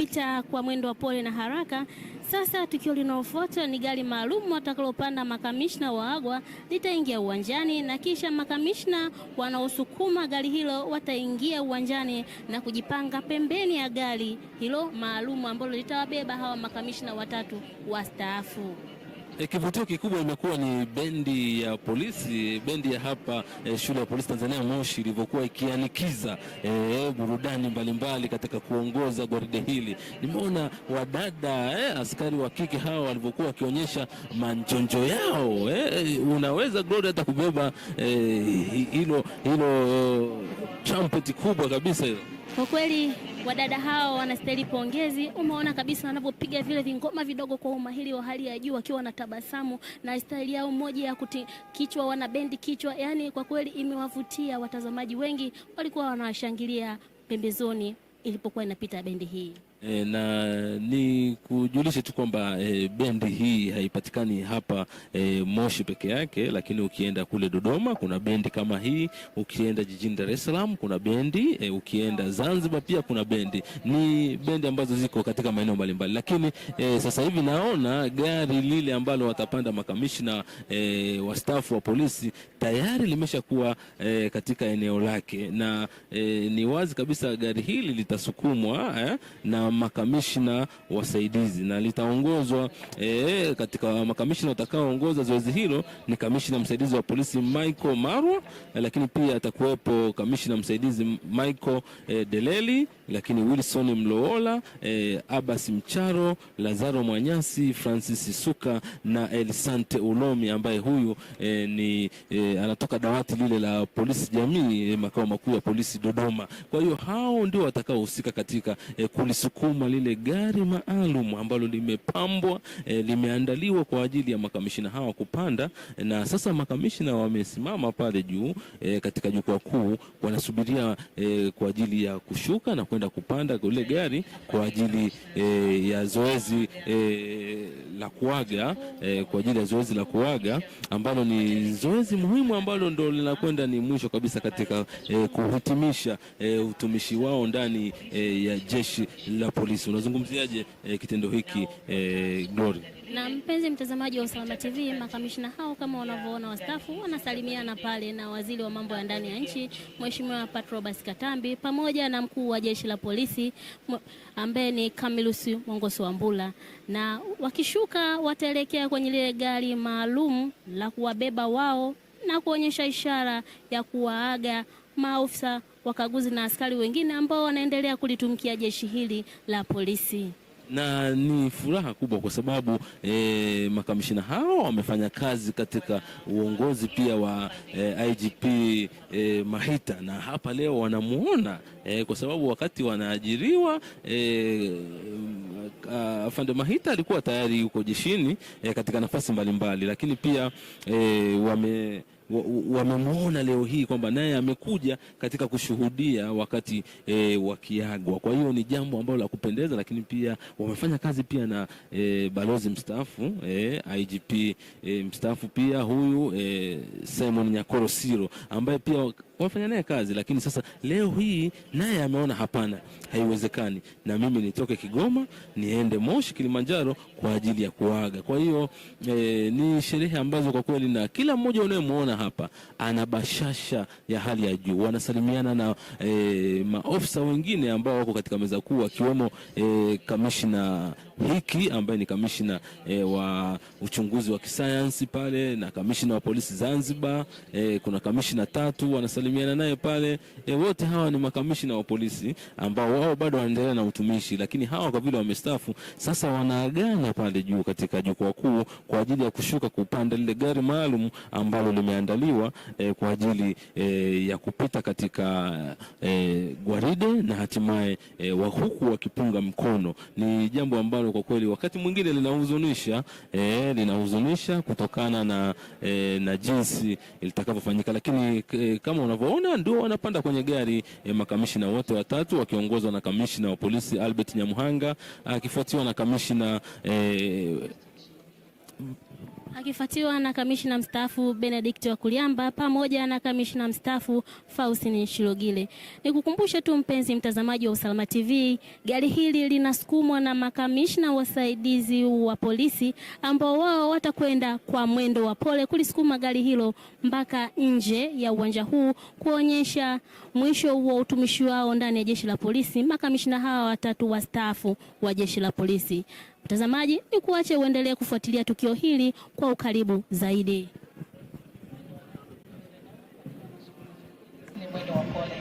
Pita kwa mwendo wa pole na haraka. Sasa tukio linalofuata ni gari maalum watakalopanda makamishna wa Agwa litaingia uwanjani, na kisha makamishna wanaosukuma gari hilo wataingia uwanjani na kujipanga pembeni ya gari hilo maalum ambalo litawabeba hawa makamishna watatu wastaafu. Kivutio kikubwa imekuwa ni bendi ya polisi, bendi ya hapa shule ya polisi Tanzania Moshi ilivyokuwa ikianikiza burudani mbalimbali katika kuongoza gwaride hili. Nimeona wadada askari wa kike hawa walivyokuwa wakionyesha manjonjo yao. Unaweza Glory hata kubeba hilo trumpet kubwa kabisa hilo. Kwa kweli wadada hao wanastahili pongezi. Umeona kabisa wanapopiga vile vingoma vidogo kwa umahiri wa hali ya juu, wakiwa na tabasamu na staili yao moja ya kichwa, wana bendi kichwa. Yani kwa kweli imewavutia watazamaji wengi, walikuwa wanawashangilia pembezoni ilipokuwa inapita bendi hii. Na ni kujulishe tu kwamba bendi hii haipatikani hapa Moshi peke yake, lakini ukienda kule Dodoma kuna bendi kama hii, ukienda jijini Dar es Salaam kuna bendi, ukienda Zanzibar pia kuna bendi. Ni bendi ambazo ziko katika maeneo mbalimbali, lakini sasa hivi naona gari lile ambalo watapanda makamishna wastaafu wa polisi tayari limeshakuwa katika eneo lake, na ni wazi kabisa gari hili litasukumwa na makamishna wasaidizi, na litaongozwa katika makamishna watakaoongoza zoezi hilo ni kamishna msaidizi wa polisi Michael Marwa, lakini pia atakuwepo kamishna msaidizi Michael Deleli, lakini Wilson Mloola, Abbas Mcharo, Lazaro Mwanyasi, Francis Suka na Elisante Ulomi ambaye huyu ni anatoka dawati lile la polisi jamii makao makuu ya polisi Dodoma. Kwa hiyo hao ndio watakaohusika katika kulisukuma lile gari maalum ambalo limepambwa, limeandaliwa kwa ajili ya makamishina hawa kupanda. Na sasa makamishina wamesimama pale juu katika jukwaa kuu, wanasubiria kwa ajili ya kushuka na kwenda kupanda kule gari kwa ajili ya zoezi la kuaga, kwa ajili ya zoezi la kuaga ambalo ni zoezi muhimu ambalo ndo linakwenda ni mwisho kabisa katika kuhitimisha utumishi wao ndani ya jeshi la polisi. Unazungumziaje kitendo hiki Glory? Na mpenzi mtazamaji wa Usalama TV, makamishna hao kama unavyoona wastaafu wanasalimiana pale na waziri wa mambo ya ndani ya nchi Mheshimiwa Patrobas Katambi pamoja na mkuu wa jeshi la polisi ambaye ni Camillus Mongoso Wambura, na wakishuka wataelekea kwenye lile gari maalum la kuwabeba wao na kuonyesha ishara ya kuwaaga maafisa wakaguzi na askari wengine ambao wanaendelea kulitumikia jeshi hili la polisi. Na ni furaha kubwa kwa sababu makamishina hao wamefanya kazi katika uongozi pia wa IGP Mahita, na hapa leo wanamuona kwa sababu wakati wanaajiriwa Afande Mahita alikuwa tayari yuko jeshini katika nafasi mbalimbali, lakini pia wamemuona leo hii kwamba naye amekuja katika kushuhudia wakati wakiagwa. Kwa hiyo ni jambo ambalo la kupendeza, lakini pia wamefanya kazi pia na balozi mstaafu IGP mstaafu pia huyu Simon Nyakoro Siro ambaye pia wafanya naye kazi, lakini sasa leo hii naye ameona hapana, haiwezekani na mimi nitoke Kigoma niende Moshi Kilimanjaro kwa ajili ya kuaga. Kwa hiyo ni sherehe ambazo kwa kweli na kila mmoja unayemuona hapa ana bashasha ya hali ya juu. Wanasalimiana na maofisa wengine ambao wako katika meza kuu, akiwemo kamishna hiki ambaye ni kamishna wa uchunguzi wa kisayansi pale, na kamishna wa polisi Zanzibar, kuna kamishna tatu wanasalimiana naye pale. Wote hawa ni makamishna wa polisi ambao wao bado wanaendelea na utumishi, lakini hawa kwa vile wamestaafu sasa wanaagana pale juu katika jukwaa kuu kwa ajili ya kushuka kupanda lile gari maalum ambalo limeandaliwa kwa ajili ya kupita katika gwaride na hatimaye wa huku wakipunga mkono. Ni jambo ambalo kwa kweli wakati mwingine linahuzunisha kutokana na jinsi litakavyofanyika, lakini kama unavyoona ndio wanapanda kwenye gari makamishina wote watatu wakiongozwa na kamishina wa polisi Albert Nyamuhanga, akifuatiwa na kamishina akifuatiwa na kamishna mstaafu Benedict Wakuliamba pamoja na kamishna mstaafu Faustine Shilogile. Nikukumbushe tu mpenzi mtazamaji wa Usalama TV, gari hili linasukumwa na makamishna wasaidizi wa polisi ambao wao watakwenda kwa mwendo wa pole kulisukuma gari hilo mpaka nje ya uwanja huu kuonyesha mwisho wa utumishi wao ndani ya jeshi la polisi, makamishna hawa watatu wastaafu wa jeshi la polisi. Mtazamaji, ni kuache uendelee kufuatilia tukio hili kwa ukaribu zaidi. Ni mwendo wa pole.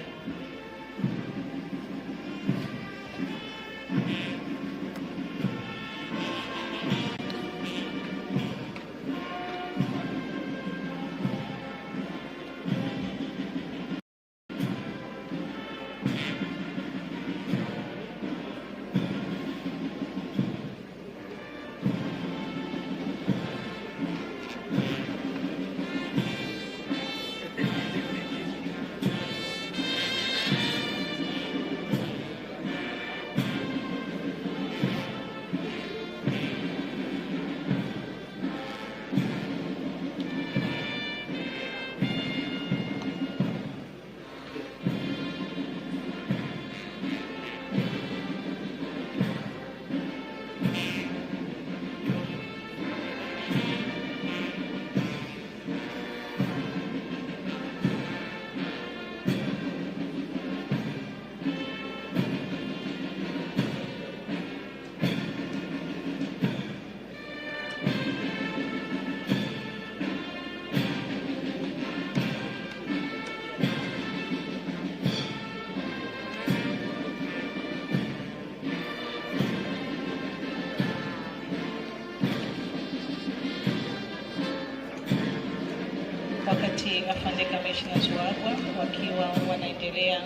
Wakati afande kamishna Zuagwa wakiwa wanaendelea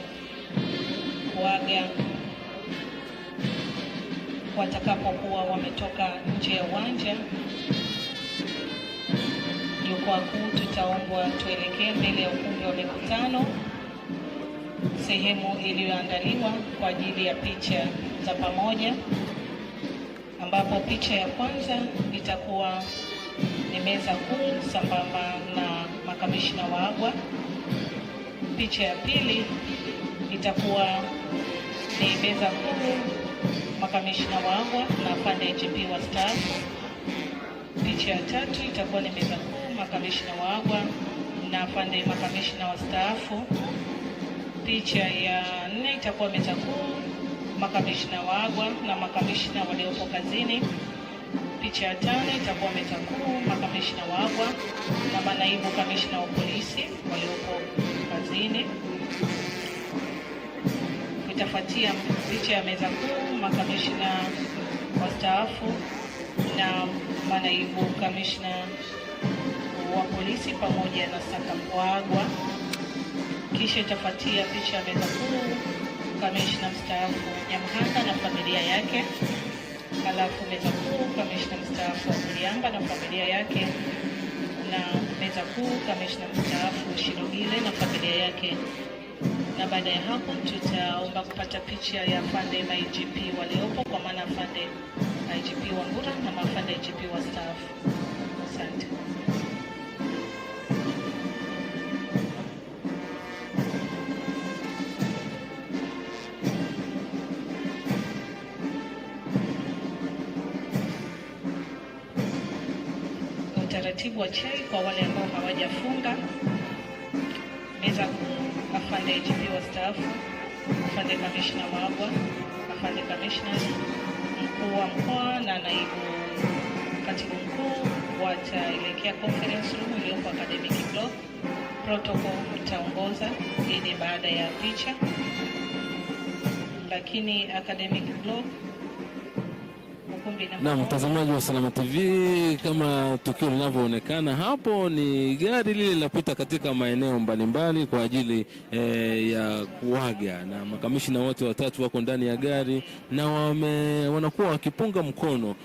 kuaga watakapokuwa wametoka nje ya uwanja, jukwaa kuu tutaombwa tuelekee mbele ya ukumbi wa mikutano, sehemu iliyoandaliwa kwa ajili ya picha za pamoja, ambapo picha ya kwanza itakuwa ni meza kuu sambamba na makamishna wa AGWA. Picha ya pili itakuwa ni meza kuu makamishna wa AGWA na afande IGP wa staafu. Picha ya tatu itakuwa ni meza kuu makamishna wa AGWA na afande makamishna wa staafu. Picha ya nne itakuwa meza kuu makamishna wa AGWA na makamishna waliopo kazini. Picha ya tano itakuwa meza kuu makamishna wa AGWA na manaibu kamishna wa polisi waliopo kazini. Itafuatia picha ya meza kuu makamishna wastaafu na manaibu kamishna wa polisi pamoja na SACP wa AGWA. Kisha itafuatia picha ya meza kuu kamishna mstaafu Nyamhanga na familia yake. Halafu meza kuu kamishna mstaafu Wakuliamba na familia yake, na meza kuu kamishna mstaafu Shilogile na familia yake. Na baada ya hapo tutaomba kupata picha ya afande IGP waliopo, kwa maana afande IGP Wambura na mafande IGP wa staafu. Asante. Utaratibu wa chai kwa wale ambao hawajafunga. Meza kuu afande IGP wa staafu, afande kamishna wa AGWA, afande kamishna mkuu wa mkoa na naibu katibu mkuu wataelekea conference room iliyopo academic block. Protocol itaongoza ili baada ya picha, lakini academic block. Na mtazamaji wa Usalama TV, kama tukio linavyoonekana hapo, ni gari lile linapita katika maeneo mbalimbali kwa ajili ya kuaga, na makamishina wote watatu wako ndani ya gari na wanakuwa wakipunga mkono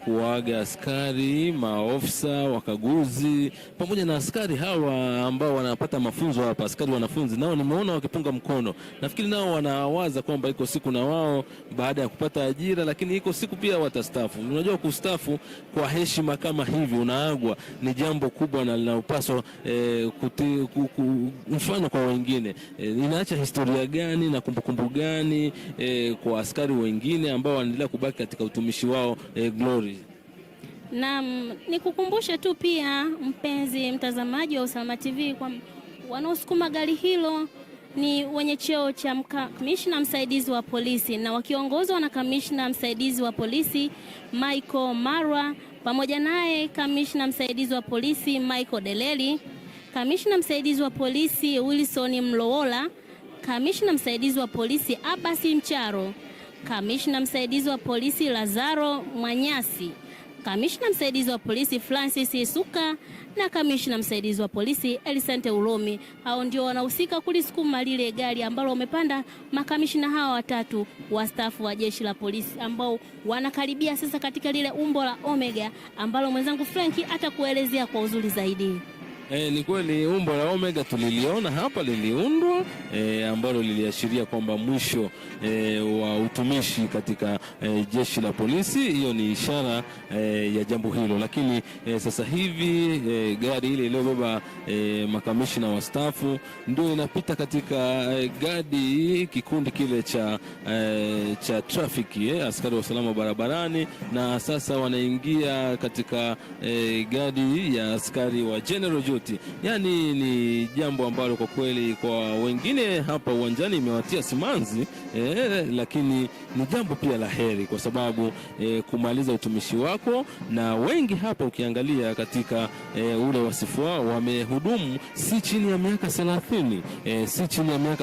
kuaga askari, maofisa, wakaguzi pamoja na askari hawa ambao wanapata mafunzo hapa, askari wanafunzi nao nimeona wakipunga mkono. Nafikiri nao wanawaza kwamba iko siku na wao baada ya kupata ajira, lakini iko siku pia atastaafu. Unajua kustaafu kwa heshima kama hivi unaagwa ni jambo kubwa na linalopaswa mfano kwa wengine. Inaacha historia gani na kumbukumbu gani kwa askari wengine ambao wanaendelea kubaki katika utumishi wao, Glory? Naam, nikukumbushe tu pia mpenzi mtazamaji wa Usalama TV kwa wanaosukuma gari hilo ni wenye cheo cha kamishna msaidizi wa polisi na wakiongozwa na kamishna msaidizi wa polisi Michael Marwa, pamoja naye kamishna msaidizi wa polisi Michael Deleli, kamishna msaidizi wa polisi Wilson Mlowola, kamishna msaidizi wa polisi Abasi Mcharo, kamishna msaidizi wa polisi Lazaro Mwanyasi, kamishna msaidizi wa polisi Francis Isuka na kamishna msaidizi wa polisi Elisante Ulomi. Hao ndio wanahusika kulisukuma lile gari ambalo wamepanda makamishna hawa watatu wastaafu wa jeshi la polisi ambao wanakaribia sasa katika lile umbo la Omega ambalo mwenzangu Franki atakuelezea kwa uzuri zaidi. Ni kweli umbo la Omega tuliliona hapa liliundwa, ambalo liliashiria kwamba mwisho wa utumishi katika jeshi la polisi. Hiyo ni ishara ya jambo hilo, lakini sasa hivi gari ile iliyobeba makamishna wastaafu ndio inapita katika kikundi kile cha trafiki, askari wa usalama barabarani, na sasa wanaingia katika gari ya askari wa General Duty. Yani ni jambo ambalo kwa kweli kwa wengine hapa uwanjani imewatia simanzi, lakini ni jambo pia la heri kwa sababu kumaliza utumishi wako, na wengi hapa ukiangalia katika ule wasifu wao wamehudumu si chini ya miaka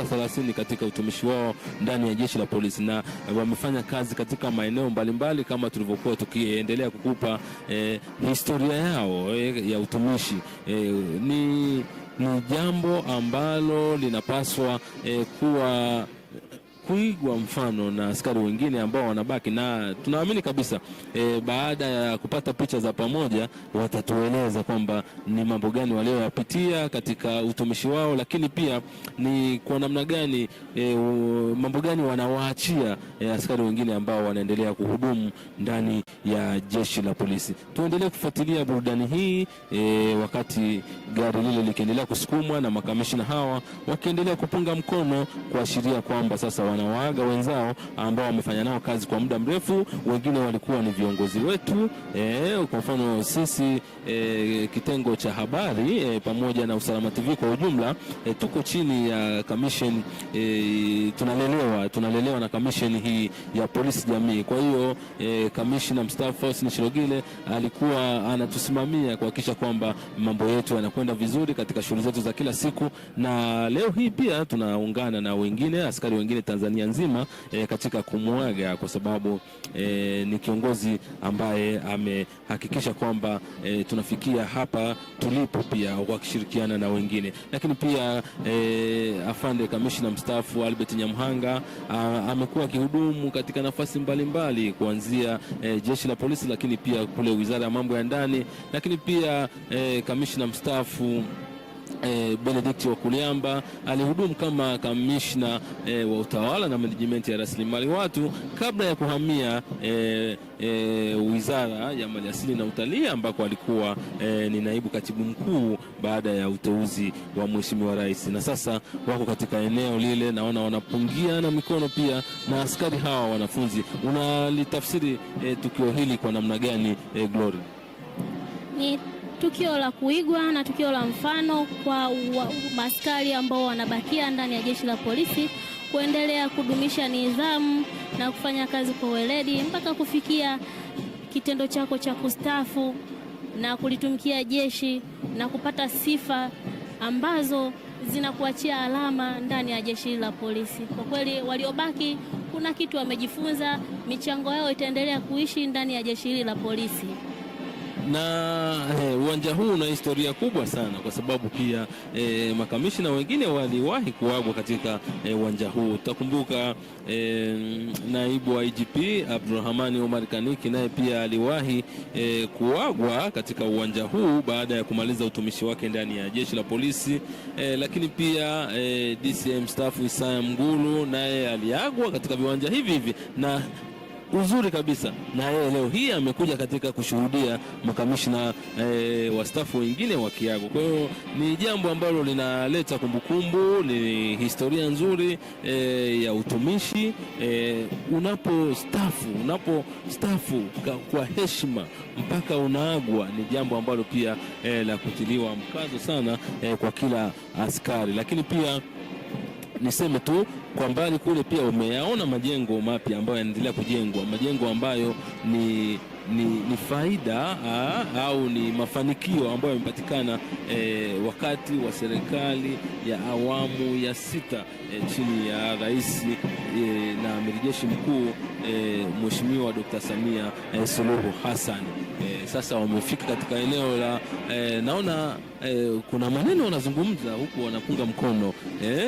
30 katika utumishi wao ndani ya jeshi la polisi, na wamefanya kazi katika maeneo mbalimbali kama tulivyokuwa tukiendelea kukupa historia yao ya utumishi. Ni jambo ambalo linapaswa kuigwa mfano na askari wengine ambao wanabaki, na tunaamini kabisa baada ya kupata picha za pamoja watatueleza kwamba ni mambo gani walioyapitia katika utumishi wao, lakini pia ni kwa namna gani mambo gani wanawaachia askari wengine ambao wanaendelea kuhudumu ndani ya jeshi la polisi. Tuendelee kufuatilia burudani hii wakati gari lile likiendelea kusukumwa na makamishina hawa wakiendelea kupunga mkono kuashiria kwamba sasa wanawaaga wenzao ambao wamefanya nao kazi kwa muda mrefu. Wengine walikuwa ni viongozi wetu, kwa mfano sisi kitengo cha habari pamoja na Usalama TV kwa ujumla, tuko chini ya commission, tunalelewa na commission hii ya polisi jamii. Kwa hiyo commissioner mstaafu Faustin Shirogile alikuwa anatusimamia kuhakikisha kwamba mambo yetu yanakwenda vizuri katika shughuli zetu za kila siku, na leo hii pia tunaungana na wengine askari wengine Tanzania nzima katika kumwaga, kwa sababu ni kiongozi ambaye amehakikisha kwamba tunafikia hapa tulipo pia kwa kushirikiana na wengine. Lakini pia afande kamishna mstaafu Albert Nyamhanga amekuwa akihudumu katika nafasi mbalimbali kuanzia jeshi la polisi, lakini pia kule wizara ya mambo ya ndani, lakini pia kamishna mstaafu Benedict Wakuliamba alihudumu kama kamishna wa utawala na management ya rasilimali watu kabla ya kuhamia wizara ya maliasili na utalii ambako alikuwa ni naibu katibu mkuu baada ya uteuzi wa mheshimiwa rais, na sasa wako katika eneo lile. Naona wanapungia na mikono pia na askari hawa wanafunzi. Unalitafsiri tukio hili kwa namna gani, Glory? Ni tukio la kuigwa na tukio la mfano kwa askari ambao wanabakia ndani ya jeshi la polisi kuendelea kudumisha nidhamu na kufanya kazi kwa weledi mpaka kufikia kitendo chako cha kustaafu na kulitumikia jeshi na kupata sifa ambazo zinakuachia alama ndani ya jeshi la polisi. Kwa kweli waliobaki kuna kitu wamejifunza, michango yao itaendelea kuishi ndani ya jeshi hili la polisi. Na uwanja huu una historia kubwa sana kwa sababu pia makamishina wengine waliwahi kuagwa katika uwanja huu. Utakumbuka naibu wa IGP Abdurrahmani Omar Kaniki naye pia aliwahi kuagwa katika uwanja huu baada ya kumaliza utumishi wake ndani ya jeshi la polisi. Lakini pia DCM staff Isaya Mgulu naye aliagwa katika viwanja hivi hivi, na uzuri kabisa, na yeye leo hii amekuja katika kushuhudia makamishna wastaafu wengine wa kiago. Kwa hiyo ni jambo ambalo linaleta kumbukumbu, ni historia nzuri ya utumishi. Unapostaafu kwa heshima mpaka unaagwa, ni jambo ambalo pia la kutiliwa mkazo sana kwa kila askari. Lakini pia niseme tu kwa mbali kule pia umeyaona majengo mapya ambayo yanaendelea kujengwa, majengo ambayo ni faida au ni mafanikio ambayo yamepatikana wakati wa serikali ya awamu ya 6 chini ya Rais na Amiri Jeshi Mkuu Mheshimiwa Dr. Samia Suluhu Hassan. Sasa wamefika katika eneo la naona kuna maneno wanazungumza huku wanapunga mkono.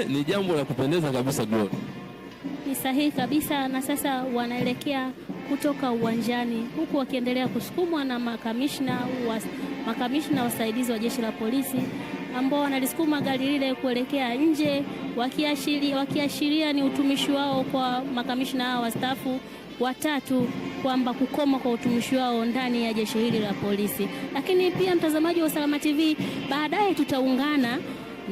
Ni jambo la kupendeza kabisa Glory. Ni sahihi kabisa, na sasa wanaelekea kutoka uwanjani huku wakiendelea kusukumwa na makamishna wasaidizi wa jeshi la polisi ambao wanalisukuma gari lile kuelekea nje, wakiashiria ni utumishi wao kwa makamishna hao wastaafu watatu, kwamba kukoma kwa utumishi wao ndani ya jeshi hili la polisi. Lakini pia mtazamaji wa Usalama TV, baadaye tutaungana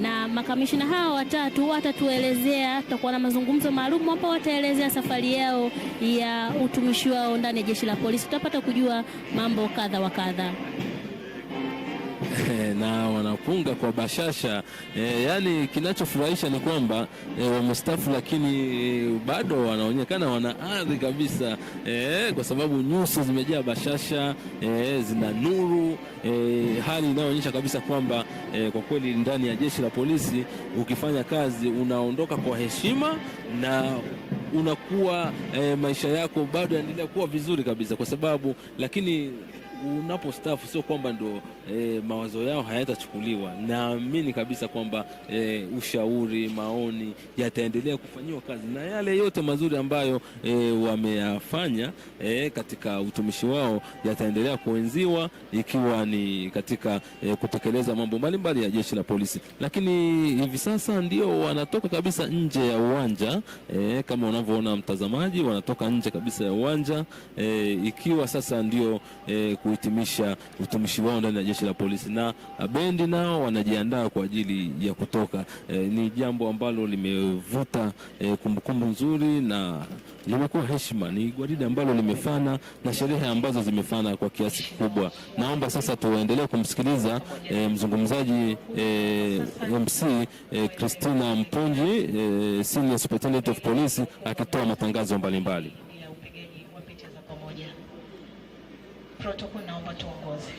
na makamishna hao watatu, watatuelezea, tutakuwa na mazungumzo maalum hapo, wataelezea safari yao ya utumishi wao ndani ya jeshi la polisi. Tutapata kujua mambo kadha wa kadha. Na wanapunga kwa bashasha. Yani kinachofurahisha ni kwamba wamestaafu, lakini bado wanaonekana wana hadhi kabisa, kwa sababu nyuso zimejaa bashasha, zina nuru, hali inayoonyesha kabisa kwamba kwa kweli ndani ya jeshi la polisi ukifanya kazi unaondoka kwa heshima na unakuwa maisha yako bado yanaendelea kuwa vizuri kabisa, kwa sababu lakini unapostaafu sio kwamba ndo mawazo yao hayatachukuliwa. Naamini kabisa kwamba ushauri, maoni yataendelea kufanyiwa kazi, na yale yote mazuri ambayo wameyafanya katika utumishi wao yataendelea kuenziwa, ikiwa ni katika kutekeleza mambo mbalimbali ya jeshi la polisi. Lakini hivi sasa ndio wanatoka kabisa nje ya uwanja, kama unavyoona mtazamaji, wanatoka nje kabisa ya uwanja, ikiwa sasa ndio kuhitimisha utumishi wao ndani ya jeshi la polisi, na bendi nao wanajiandaa kwa ajili ya kutoka. Ni jambo ambalo limevuta kumbukumbu nzuri na limekuwa heshima. Ni gwaride ambalo limefana na sherehe ambazo zimefana kwa kiasi kikubwa. Naomba sasa tuendelee kumsikiliza mzungumzaji MC Christina Mponji, Senior Superintendent of Police, akitoa matangazo mbalimbali. Protokoli naomba tuongoze.